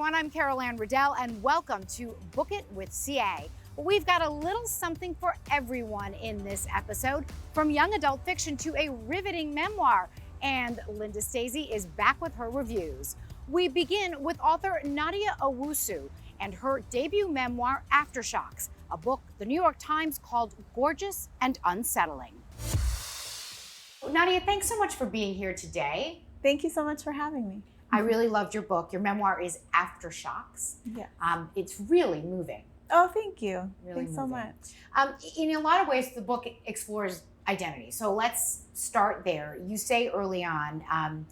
everyone. I'm Carol Ann Riddell, and welcome to Book It with CA. We've got a little something for everyone in this episode, from young adult fiction to a riveting memoir. And Linda Stasi is back with her reviews. We begin with author Nadia Owusu and her debut memoir, Aftershocks, a book the New York Times called gorgeous and unsettling. Nadia, thanks so much for being here today. Thank you so much for having me. I really loved your book. Your memoir is Aftershocks. Yeah. It's really moving. Oh, thank you. Really Thanks so moving. much. In a lot of ways, the book explores identity. So let's start there. You say early on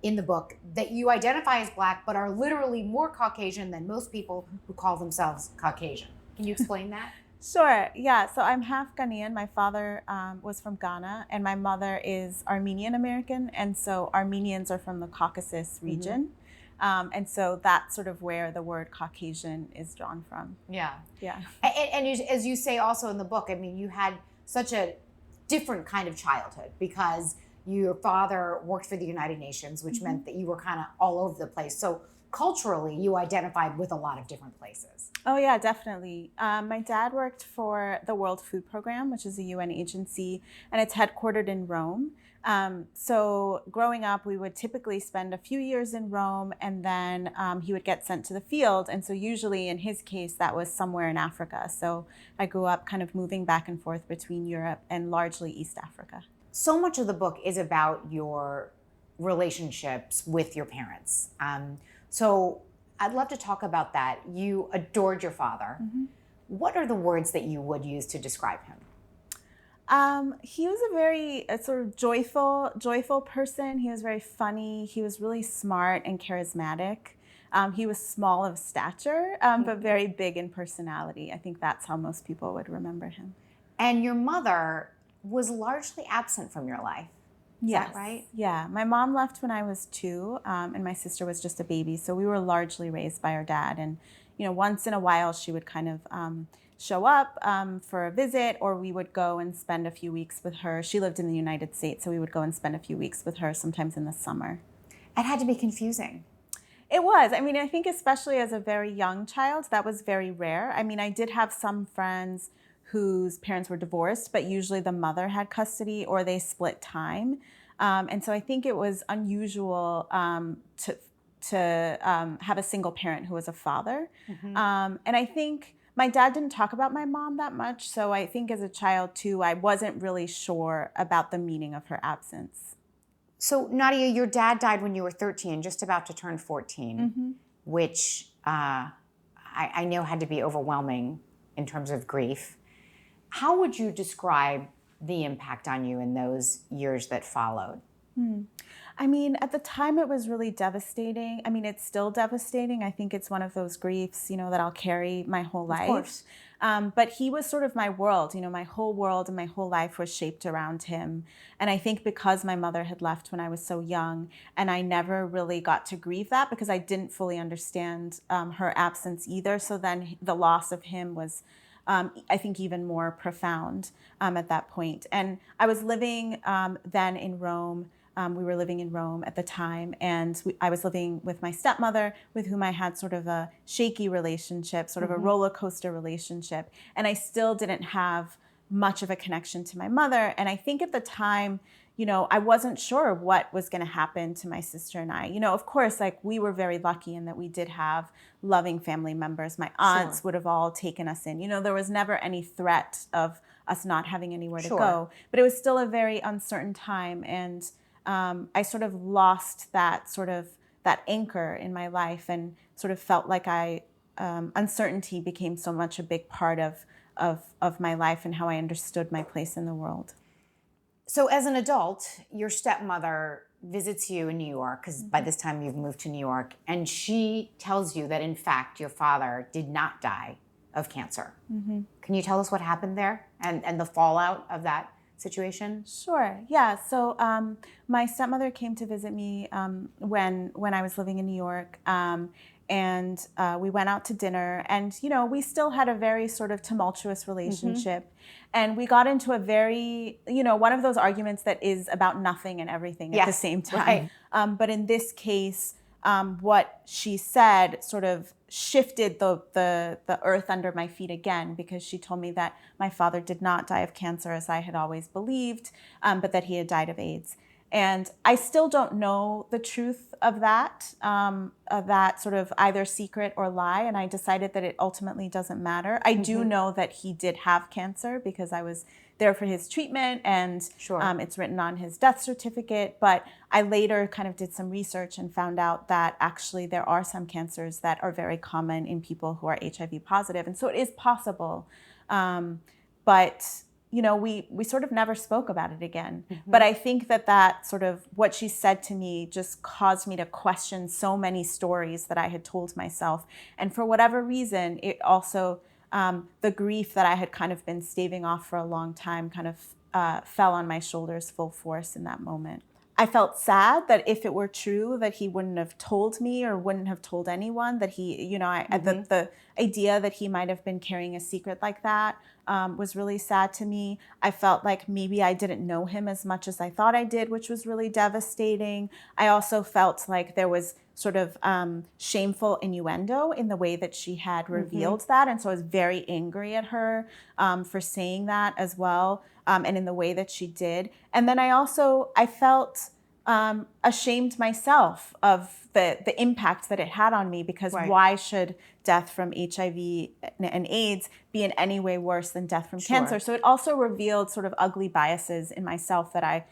in the book that you identify as Black, but are literally more Caucasian than most people who call themselves Caucasian. Can you explain that? Sure. Yeah. So I'm half Ghanaian. My father was from Ghana, and my mother is Armenian American. And so Armenians are from the Caucasus region. And so that's sort of where the word Caucasian is drawn from. Yeah. Yeah. And as you say also in the book, I mean, you had such a different kind of childhood because your father worked for the United Nations, which meant that you were kind of all over the place. So culturally, you identified with a lot of different places. Oh, yeah, definitely. My dad worked for the World Food Program, which is a UN agency, and it's headquartered in Rome. So growing up, we would typically spend a few years in Rome, and then he would get sent to the field. And so usually in his case, that was somewhere in Africa. So I grew up kind of moving back and forth between Europe and largely East Africa. So much of the book is about your relationships with your parents. So I'd love to talk about that. You adored your father. What are the words that you would use to describe him? He was a sort of joyful person. He was very funny. He was really smart and charismatic. He was small of stature, but very big in personality. I think that's how most people would remember him. And your mother was largely absent from your life. Is that right? Yeah. My mom left when I was 2, and my sister was just a baby. So we were largely raised by our dad. And, once in a while, she would kind of show up for a visit, or we would go and spend a few weeks with her. She lived in the United States, so we would go and spend a few weeks with her, sometimes in the summer. It had to be confusing. It was. I mean, I think especially as a very young child, that was very rare. I mean, I did have some friends whose parents were divorced, but usually the mother had custody or they split time. And so I think it was unusual to have a single parent who was a father. And I think my dad didn't talk about my mom that much. So I think as a child too, I wasn't really sure about the meaning of her absence. So Nadia, your dad died when you were 13, just about to turn 14, which I know had to be overwhelming in terms of grief. How would you describe the impact on you in those years that followed? I mean, at the time it was really devastating. I mean, it's still devastating. I think it's one of those griefs, that I'll carry my whole life. Of course. But he was sort of my world. My whole world and my whole life was shaped around him. And I think because my mother had left when I was so young, and I never really got to grieve that because I didn't fully understand her absence either. So then the loss of him was I think even more profound at that point. And I was living then in Rome. We were living in Rome at the time, and I was living with my stepmother, with whom I had sort of a shaky relationship, sort of a roller coaster relationship. And I still didn't have much of a connection to my mother. And I think at the time, I wasn't sure what was going to happen to my sister and I. Of course, we were very lucky in that we did have loving family members. My aunts would have all taken us in. There was never any threat of us not having anywhere to go. But it was still a very uncertain time. And I sort of lost that anchor in my life, and sort of felt like uncertainty became so much a big part of my life and how I understood my place in the world. So as an adult, your stepmother visits you in New York, because by this time you've moved to New York, and she tells you that in fact your father did not die of cancer. Can you tell us what happened there and the fallout of that situation? Sure. Yeah. So my stepmother came to visit me when I was living in New York. And we went out to dinner, and we still had a very sort of tumultuous relationship. And we got into a very, one of those arguments that is about nothing and everything at the same time. Right. But in this case, what she said sort of shifted the earth under my feet again, because she told me that my father did not die of cancer as I had always believed, but that he had died of AIDS. And I still don't know the truth of that sort of either secret or lie. And I decided that it ultimately doesn't matter. I do know that he did have cancer because I was there for his treatment, and it's written on his death certificate. But I later kind of did some research and found out that actually there are some cancers that are very common in people who are HIV positive. And so it is possible. But you know, we sort of never spoke about it again. But I think that sort of what she said to me just caused me to question so many stories that I had told myself. And for whatever reason, it also, the grief that I had kind of been staving off for a long time kind of fell on my shoulders full force in that moment. I felt sad that if it were true that he wouldn't have told me or wouldn't have told anyone, that he, you know, the idea that he might have been carrying a secret like that was really sad to me. I felt like maybe I didn't know him as much as I thought I did, which was really devastating. I also felt like there was sort of shameful innuendo in the way that she had revealed that. And so I was very angry at her for saying that as well, and in the way that she did. And then I felt ashamed myself of the impact that it had on me, because why should death from HIV and AIDS be in any way worse than death from cancer? So it also revealed sort of ugly biases in myself that I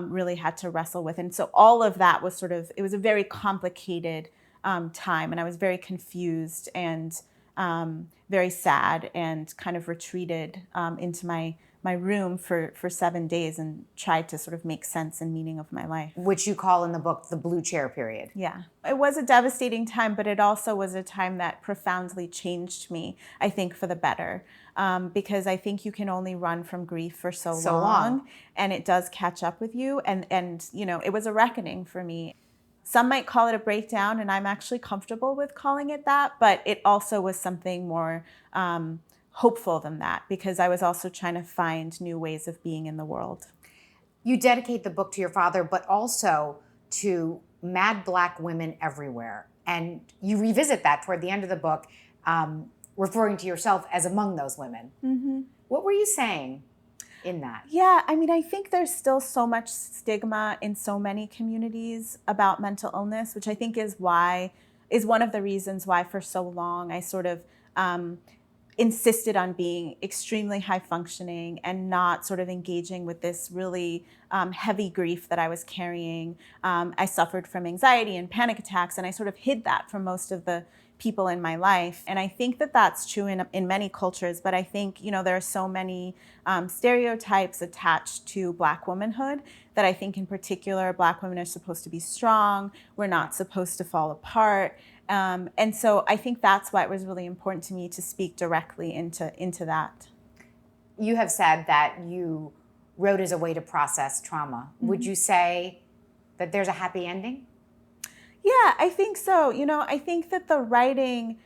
really had to wrestle with. And so all of that was it was a very complicated time, and I was very confused and very sad, and kind of retreated into my room for 7 days and tried to sort of make sense and meaning of my life. Which you call in the book the blue chair period. Yeah. It was a devastating time, but it also was a time that profoundly changed me, I think, for the better. Because I think you can only run from grief for so long, and it does catch up with you. And you know, it was a reckoning for me. Some might call it a breakdown, and I'm actually comfortable with calling it that, but it also was something more hopeful than that, because I was also trying to find new ways of being in the world. You dedicate the book to your father, but also to mad Black women everywhere. And you revisit that toward the end of the book, referring to yourself as among those women. What were you saying in that? Yeah, I mean, I think there's still so much stigma in so many communities about mental illness, which I think is one of the reasons why for so long I sort of insisted on being extremely high functioning and not sort of engaging with this really heavy grief that I was carrying. I suffered from anxiety and panic attacks, and I sort of hid that from most of the people in my life. And I think that that's true in many cultures, but I think, you know, there are so many stereotypes attached to Black womanhood that I think in particular Black women are supposed to be strong, we're not supposed to fall apart. And so I think that's why it was really important to me to speak directly into that. You have said that you wrote as a way to process trauma. Would you say that there's a happy ending? Yeah, I think so. You know, I think that the writing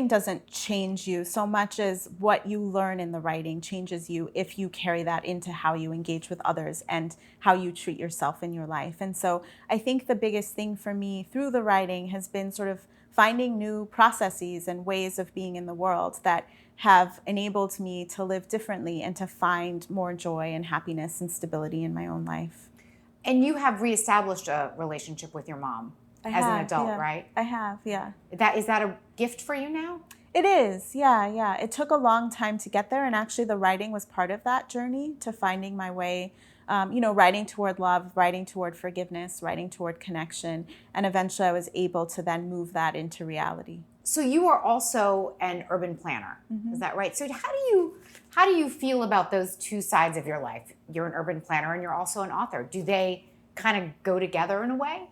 doesn't change you so much as what you learn in the writing changes you if you carry that into how you engage with others and how you treat yourself in your life. And so I think the biggest thing for me through the writing has been sort of finding new processes and ways of being in the world that have enabled me to live differently and to find more joy and happiness and stability in my own life. And you have reestablished a relationship with your mom as an adult, right? I have, yeah. Is that a gift for you now? It is, yeah. It took a long time to get there, and actually the writing was part of that journey to finding my way, writing toward love, writing toward forgiveness, writing toward connection, and eventually I was able to then move that into reality. So you are also an urban planner, is that right? So how do you feel about those two sides of your life? You're an urban planner and you're also an author. Do they kind of go together in a way?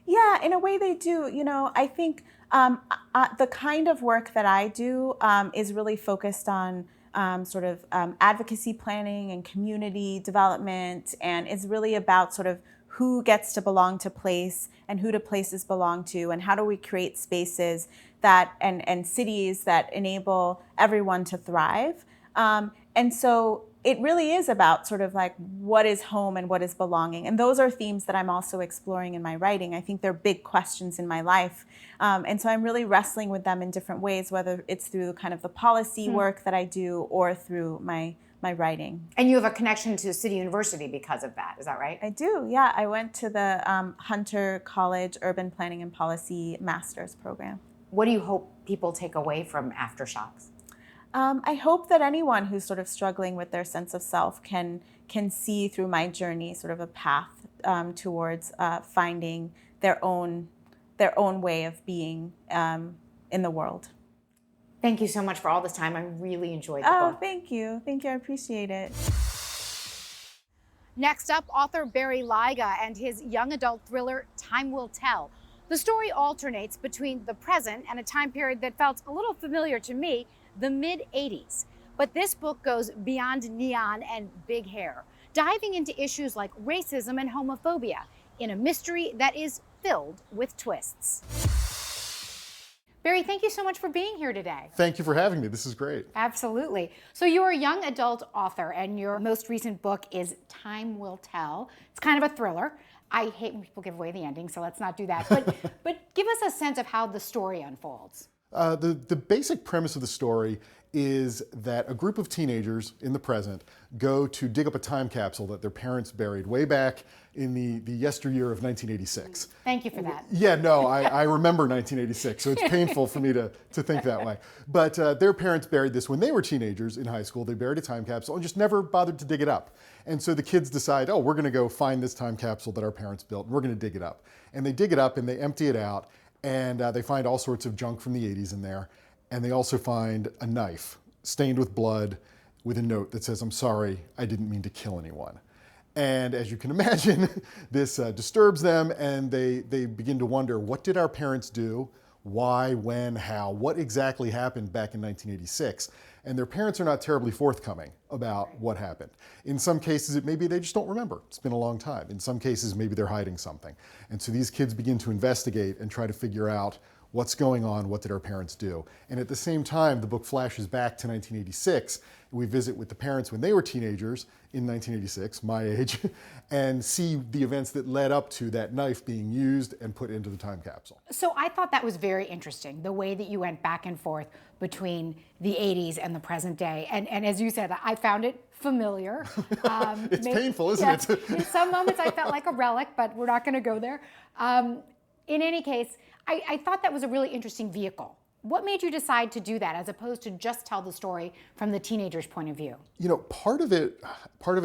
Yeah, in a way they do. You know, I think the kind of work that I do is really focused on advocacy planning and community development, and is really about sort of who gets to belong to place and who do places belong to, and how do we create spaces that and cities that enable everyone to thrive. And so it really is about sort of like what is home and what is belonging. And those are themes that I'm also exploring in my writing. I think they're big questions in my life. And so I'm really wrestling with them in different ways, whether it's through kind of the policy work that I do or through my writing. And you have a connection to City University because of that, is that right? I do, yeah. I went to the Hunter College Urban Planning and Policy Master's program. What do you hope people take away from Aftershocks? I hope that anyone who's sort of struggling with their sense of self can see through my journey sort of a path towards finding their own way of being in the world. Thank you so much for all this time. I really enjoyed the book. Thank you. Thank you. I appreciate it. Next up, author Barry Lyga and his young adult thriller, Time Will Tell. The story alternates between the present and a time period that felt a little familiar to me, the mid-'80s. But this book goes beyond neon and big hair, diving into issues like racism and homophobia in a mystery that is filled with twists. Barry, thank you so much for being here today. Thank you for having me. This is great. Absolutely. So you're a young adult author, and your most recent book is Time Will Tell. It's kind of a thriller. I hate when people give away the ending, so let's not do that. But give us a sense of how the story unfolds. The basic premise of the story is that a group of teenagers in the present go to dig up a time capsule that their parents buried way back in the yesteryear of 1986. Thank you for that. Yeah, no, I remember 1986, so it's painful for me to think that way. But their parents buried this when they were teenagers in high school. They buried a time capsule and just never bothered to dig it up. And so the kids decide, oh, we're going to go find this time capsule that our parents built, and we're going to dig it up. And they dig it up and they empty it out, and they find all sorts of junk from the 80s in there. And they also find a knife stained with blood with a note that says, "I'm sorry, I didn't mean to kill anyone." And as you can imagine, this disturbs them, and they begin to wonder, what did our parents do? Why, when, how? What exactly happened back in 1986? And their parents are not terribly forthcoming about what happened. In some cases, maybe they just don't remember. It's been a long time. In some cases, maybe they're hiding something. And so these kids begin to investigate and try to figure out what's going on, what did our parents do? And at the same time, the book flashes back to 1986. We visit with the parents when they were teenagers in 1986, my age, and see the events that led up to that knife being used and put into the time capsule. So I thought that was very interesting, the way that you went back and forth between the 80s and the present day. And as you said, I found it familiar. It's painful, isn't it? In some moments I felt like a relic, but we're not going to go there. In any case, I thought that was a really interesting vehicle. What made you decide to do that as opposed to just tell the story from the teenager's point of view? You know, part of it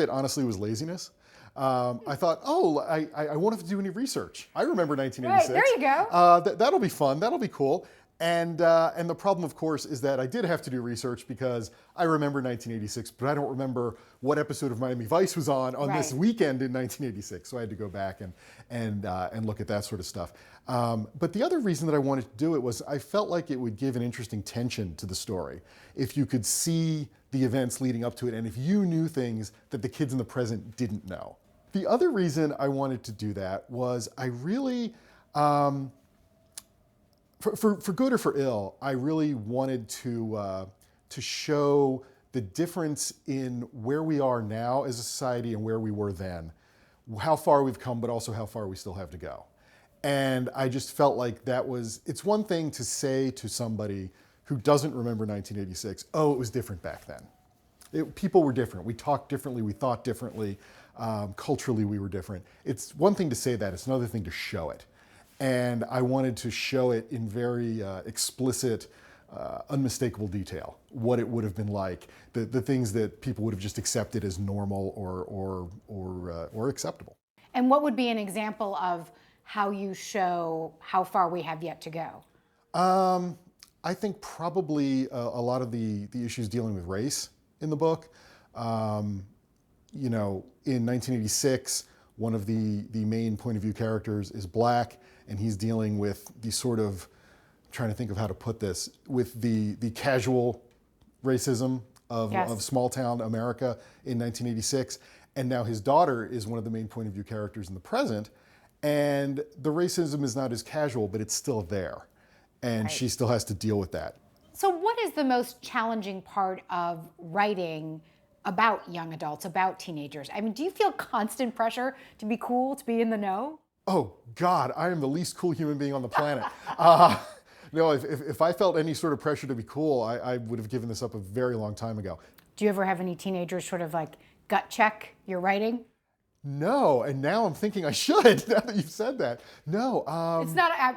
honestly was laziness. I thought, oh, I won't have to do any research. I remember 1986. Right, there you go. That'll be fun. That'll be cool. And the problem, of course, is that I did have to do research because I remember 1986, but I don't remember what episode of Miami Vice was on this weekend in 1986. So I had to go back and look at that sort of stuff. But the other reason that I wanted to do it was I felt like it would give an interesting tension to the story if you could see the events leading up to it and if you knew things that the kids in the present didn't know. The other reason I wanted to do that was I really, for good or for ill, I really wanted to show the difference in where we are now as a society and where we were then, how far we've come, but also how far we still have to go. And I just felt like it's one thing to say to somebody who doesn't remember 1986, oh, it was different back then. People were different. We talked differently. We thought differently. Culturally, we were different. It's one thing to say that. It's another thing to show it. And I wanted to show it in very explicit, unmistakable detail, what it would have been like, the things that people would have just accepted as normal or acceptable. And what would be an example of how you show how far we have yet to go? I think probably a lot of the issues dealing with race in the book. You know, in 1986, one of the main point of view characters is black, and he's dealing with the sort of, trying to think of how to put this, with the casual racism of small town America in 1986. And now his daughter is one of the main point of view characters in the present. And the racism is not as casual, but it's still there. And she still has to deal with that. So what is the most challenging part of writing about young adults, about teenagers? I mean, do you feel constant pressure to be cool, to be in the know? Oh God, I am the least cool human being on the planet. No, if I felt any sort of pressure to be cool, I would have given this up a very long time ago. Do you ever have any teenagers sort of like gut check your writing? No, and now I'm thinking I should, now that you've said that. No.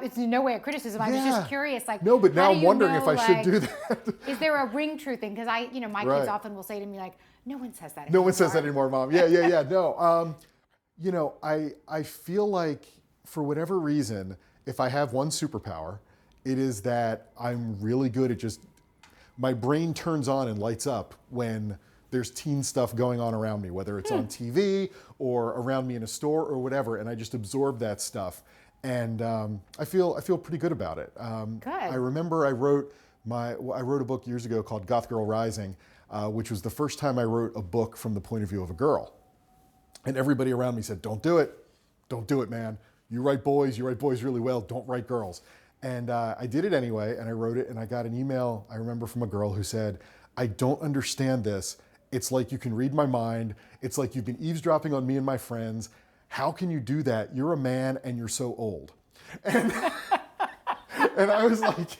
It's in no way a criticism. I was just curious, like, no, but now I'm wondering know, if I should do that. Is there a ring true thing? Because my Right. kids often will say to me, like, no one says that No anymore. one says that anymore, Mom. Yeah. No, I feel like for whatever reason, if I have one superpower, it is that I'm really good at just, my brain turns on and lights up when there's teen stuff going on around me, whether it's on TV or around me in a store or whatever, and I just absorb that stuff. And I feel pretty good about it. Good. I remember I wrote a book years ago called Goth Girl Rising, which was the first time I wrote a book from the point of view of a girl. And everybody around me said, don't do it, man. You write boys really well, don't write girls. And I did it anyway, and I wrote it, and I got an email, I remember, from a girl who said, I don't understand this. It's like you can read my mind. It's like you've been eavesdropping on me and my friends. How can you do that? You're a man and you're so old. And, and I was like,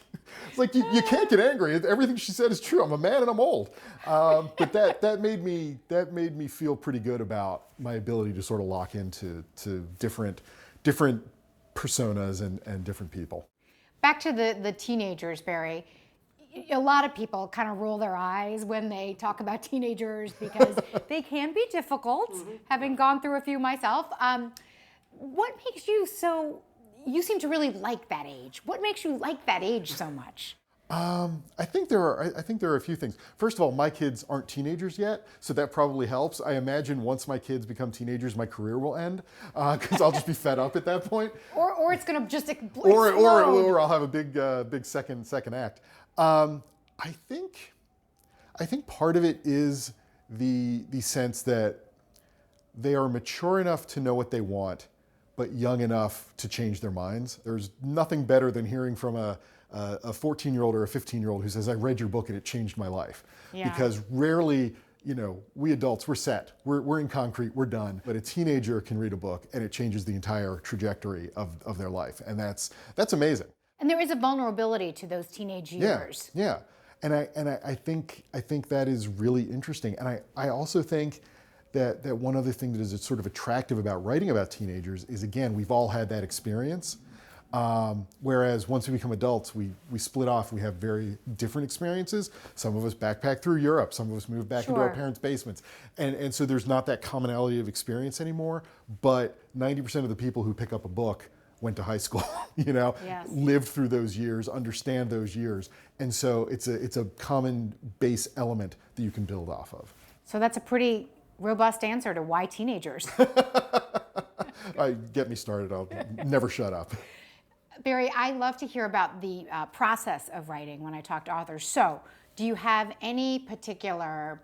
it's like you can't get angry. Everything she said is true. I'm a man and I'm old. But that made me feel pretty good about my ability to sort of lock into different personas and different people. Back to the teenagers, Barry. A lot of people kind of roll their eyes when they talk about teenagers because they can be difficult, having gone through a few myself. What makes you you seem to really like that age. What makes you like that age so much? I think there are a few things. First of all, my kids aren't teenagers yet, so that probably helps. I imagine once my kids become teenagers, my career will end because I'll just be fed up at that point. Or it's going to just explode. Or I'll have a big second act. I think part of it is the sense that they are mature enough to know what they want, but young enough to change their minds. There's nothing better than hearing from a 14-year-old or a 15-year-old who says, I read your book and it changed my life. Yeah. Because rarely, we adults, we're set. We're in concrete, we're done. But a teenager can read a book and it changes the entire trajectory of their life. And that's amazing. And there is a vulnerability to those teenage years. Yeah. And I think that is really interesting. And I also think that one other thing that is sort of attractive about writing about teenagers is, again, we've all had that experience. Whereas once we become adults, we split off. We have very different experiences. Some of us backpack through Europe. Some of us move back into our parents' basements. And so there's not that commonality of experience anymore. But 90% of the people who pick up a book went to high school, Yes. lived through those years, understand those years. And so it's a common base element that you can build off of. So that's a pretty robust answer to why teenagers. Get me started, I'll never shut up. Barry, I love to hear about the process of writing when I talk to authors. So do you have any particular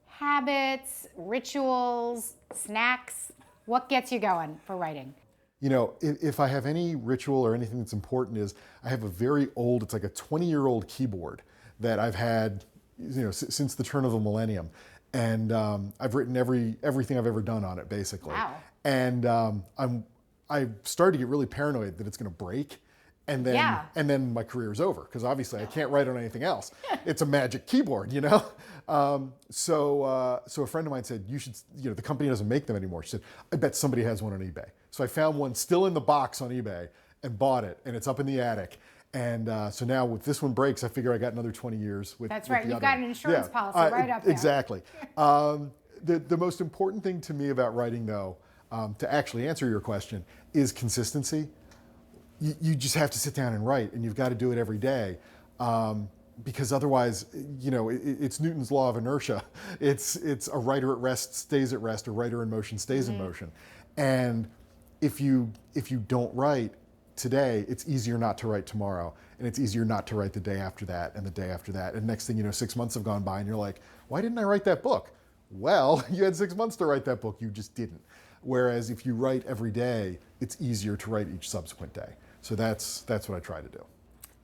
habits, rituals, snacks? What gets you going for writing? If I have any ritual or anything that's important is I have a very old, it's like a 20-year-old keyboard that I've had, since the turn of the millennium. And I've written everything I've ever done on it, basically. Wow. And I started to get really paranoid that it's going to break. And then my career is over because obviously I can't write on anything else. It's a magic keyboard, So a friend of mine said, you should, the company doesn't make them anymore. She said, I bet somebody has one on eBay. So I found one still in the box on eBay and bought it, and it's up in the attic. And so now if this one breaks, I figure I got another 20 years with That's right. the You've other got one. an insurance policy right up there. Exactly. The most important thing to me about writing, though, to actually answer your question, is consistency. You just have to sit down and write, and you've got to do it every day. Because otherwise, it's Newton's law of inertia. It's a writer at rest stays at rest, a writer in motion stays in motion. And if you don't write today, it's easier not to write tomorrow, and it's easier not to write the day after that and the day after that. And next thing you know, 6 months have gone by, and you're like, why didn't I write that book? Well, you had 6 months to write that book, you just didn't. Whereas if you write every day, it's easier to write each subsequent day. So that's what I try to do.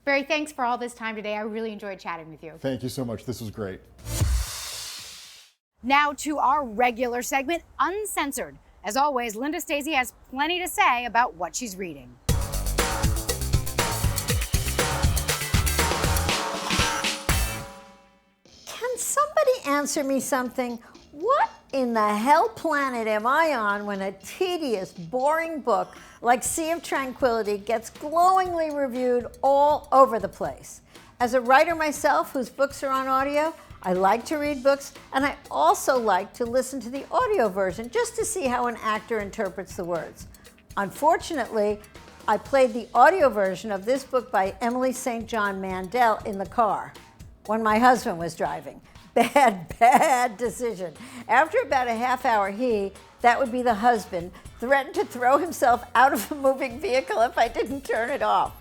Barry, thanks for all this time today. I really enjoyed chatting with you. Thank you so much. This was great. Now to our regular segment, Uncensored. As always, Linda Stacy has plenty to say about what she's reading. Can somebody answer me something? What in the hell planet am I on when a tedious, boring book like Sea of Tranquility gets glowingly reviewed all over the place? As a writer myself whose books are on audio, I like to read books, and I also like to listen to the audio version just to see how an actor interprets the words. Unfortunately, I played the audio version of this book by Emily St. John Mandel in the car when my husband was driving. Bad decision. After about a half hour, that would be the husband, threatened to throw himself out of a moving vehicle if I didn't turn it off.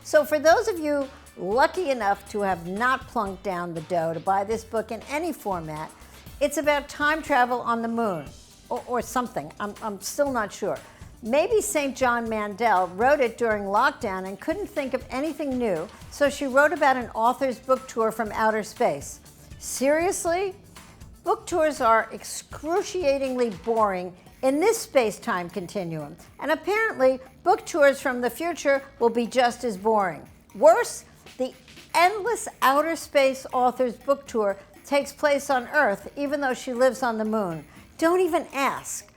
So for those of you lucky enough to have not plunked down the dough to buy this book in any format, it's about time travel on the moon, or something. I'm still not sure. Maybe St. John Mandel wrote it during lockdown and couldn't think of anything new, so she wrote about an author's book tour from outer space. Seriously? Book tours are excruciatingly boring in this space-time continuum, and apparently book tours from the future will be just as boring. Worse, the endless outer space author's book tour takes place on Earth, even though she lives on the moon. Don't even ask.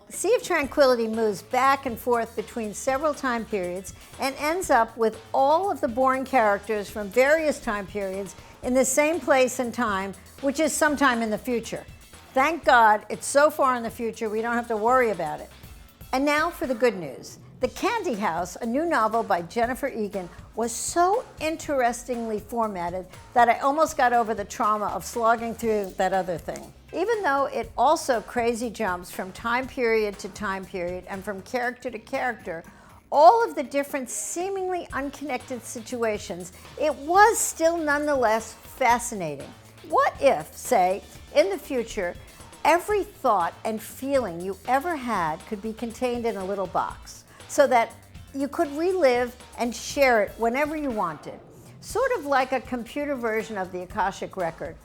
Sea of Tranquility moves back and forth between several time periods and ends up with all of the boring characters from various time periods in the same place and time, which is sometime in the future. Thank God it's so far in the future we don't have to worry about it. And now for the good news. The Candy House, a new novel by Jennifer Egan, was so interestingly formatted that I almost got over the trauma of slogging through that other thing. Even though it also crazy jumps from time period to time period and from character to character, all of the different seemingly unconnected situations, it was still nonetheless fascinating. What if, say, in the future, every thought and feeling you ever had could be contained in a little box, so that you could relive and share it whenever you wanted? Sort of like a computer version of the Akashic Record.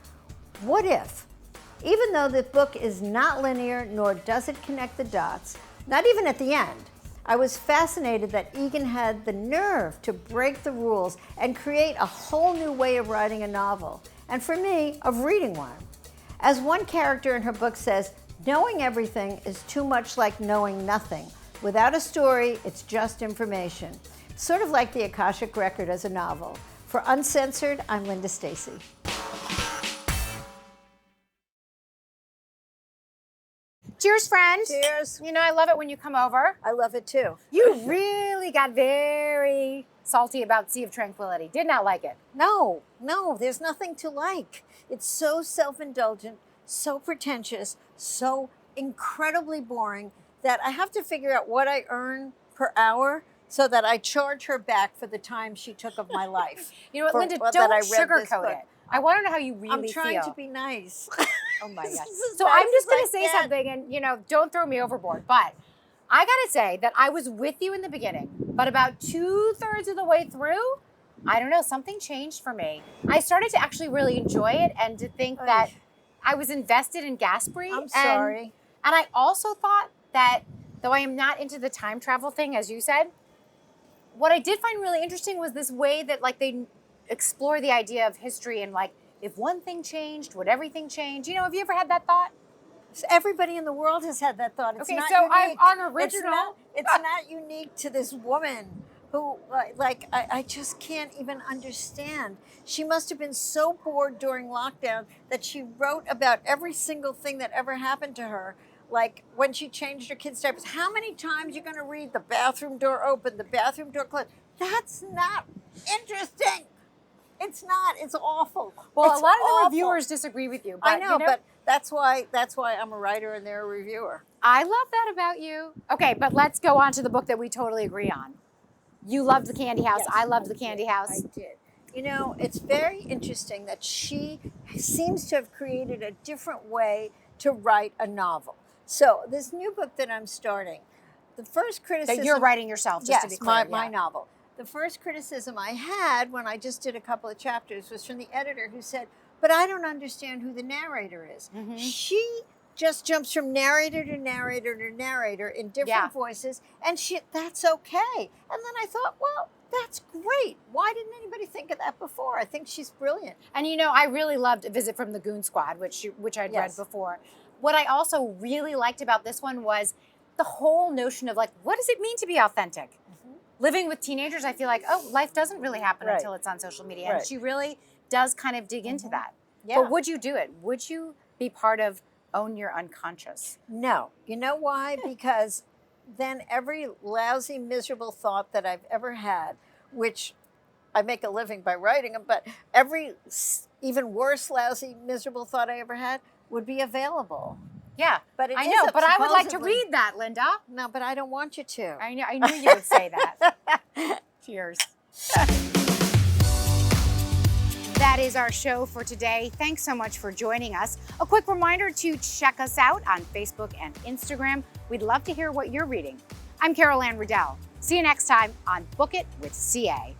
What if, even though the book is not linear nor does it connect the dots, not even at the end, I was fascinated that Egan had the nerve to break the rules and create a whole new way of writing a novel, and for me, of reading one. As one character in her book says, knowing everything is too much like knowing nothing. Without a story, it's just information. Sort of like the Akashic Record as a novel. For Uncensored, I'm Linda Stacy. Cheers, friend. Cheers. You know, I love it when you come over. I love it too. You really got very salty about Sea of Tranquility. Did not like it. No, there's nothing to like. It's so self-indulgent, so pretentious, so incredibly boring that I have to figure out what I earn per hour so that I charge her back for the time she took of my life. You know what, Linda, that don't I read this sugarcoat book. it. I want to know how you really I'm trying feel. to be nice. Oh my gosh. As So nice I'm just as going I to say can. something, and you know, don't throw me overboard. But I got to say that I was with you in the beginning, but about 2/3 of the way through, I don't know, something changed for me. I started to actually really enjoy it and to think that I was invested in Gaspry. I'm sorry. And I also thought that, though I am not into the time travel thing, as you said, what I did find really interesting was this way that like they explore the idea of history and like, if one thing changed, would everything change? You know, have you ever had that thought? Everybody in the world has had that thought. It's Okay, not so unique. I'm on original. It's not unique to this woman who, I just can't even understand. She must have been so bored during lockdown that she wrote about every single thing that ever happened to her. Like when she changed her kids' diapers. How many times are you going to read the bathroom door open, the bathroom door closed? That's not interesting. It's not. It's awful. Well, It's a lot of the awful. reviewers disagree with you. But, I know, you know, but that's why I'm a writer and they're a reviewer. I love that about you. Okay, but let's go on to the book that we totally agree on. You loved The Candy House. Yes, I loved The Candy House. I did. You know, it's very interesting that she seems to have created a different way to write a novel. So this new book that I'm starting, the first criticism... That you're writing yourself, just to be clear. my novel. The first criticism I had when I just did a couple of chapters was from the editor who said, but I don't understand who the narrator is. She just jumps from narrator to narrator to narrator in different voices, and that's okay. And then I thought, well, that's great. Why didn't anybody think of that before? I think she's brilliant. And you know, I really loved A Visit from the Goon Squad, which I'd read before. What I also really liked about this one was the whole notion of like, what does it mean to be authentic? Living with teenagers, I feel like, oh, life doesn't really happen until it's on social media. And she really does kind of dig into that. Yeah. But would you do it? Would you be part of Own Your Unconscious? No. You know why? Because then every lousy, miserable thought that I've ever had, which I make a living by writing them, but every even worse, lousy, miserable thought I ever had would be available. Yeah, but I know. But I would like to read that, Linda. No, but I don't want you to. I knew you would say that. Cheers. That is our show for today. Thanks so much for joining us. A quick reminder to check us out on Facebook and Instagram. We'd love to hear what you're reading. I'm Carol Ann Riddell. See you next time on Book It with CA.